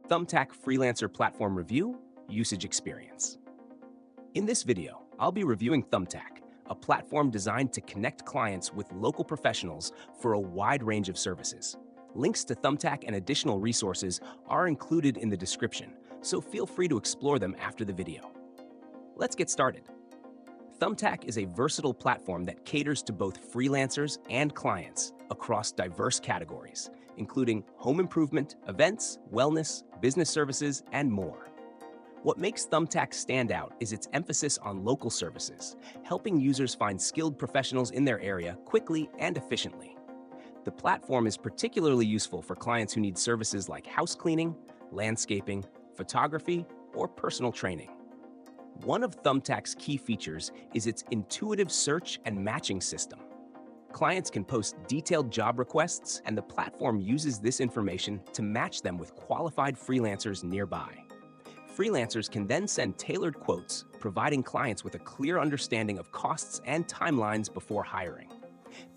Thumbtack Freelancer Platform Review, Usage Experience. In this video, I'll be reviewing Thumbtack, a platform designed to connect clients with local professionals for a wide range of services. Links to Thumbtack and additional resources are included in the description, so feel free to explore them after the video. Let's get started. Thumbtack is a versatile platform that caters to both freelancers and clients across diverse categories, including home improvement, events, wellness, business services, and more. What makes Thumbtack stand out is its emphasis on local services, helping users find skilled professionals in their area quickly and efficiently. The platform is particularly useful for clients who need services like house cleaning, landscaping, photography, or personal training. One of Thumbtack's key features is its intuitive search and matching system. Clients can post detailed job requests, and the platform uses this information to match them with qualified freelancers nearby. Freelancers can then send tailored quotes, providing clients with a clear understanding of costs and timelines before hiring.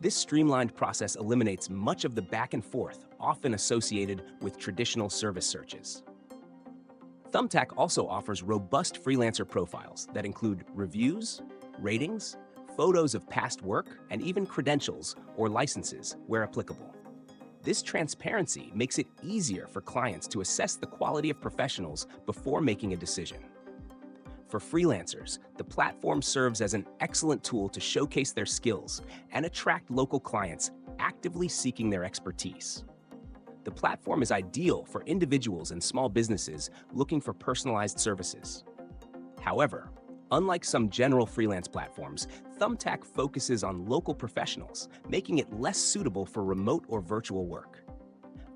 This streamlined process eliminates much of the back and forth often associated with traditional service searches. Thumbtack also offers robust freelancer profiles that include reviews, ratings, photos of past work, and even credentials or licenses where applicable. This transparency makes it easier for clients to assess the quality of professionals before making a decision. For freelancers, the platform serves as an excellent tool to showcase their skills and attract local clients actively seeking their expertise. The platform is ideal for individuals and small businesses looking for personalized services. However, unlike some general freelance platforms, Thumbtack focuses on local professionals, making it less suitable for remote or virtual work.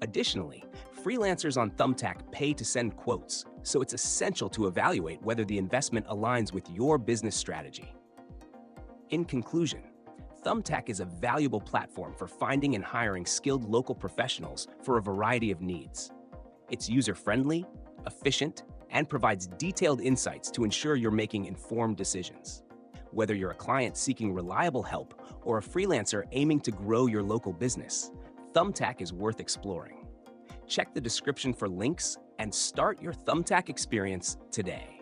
Additionally, freelancers on Thumbtack pay to send quotes, so it's essential to evaluate whether the investment aligns with your business strategy. In conclusion, Thumbtack is a valuable platform for finding and hiring skilled local professionals for a variety of needs. It's user-friendly, efficient, and provides detailed insights to ensure you're making informed decisions. Whether you're a client seeking reliable help or a freelancer aiming to grow your local business, Thumbtack is worth exploring. Check the description for links and start your Thumbtack experience today.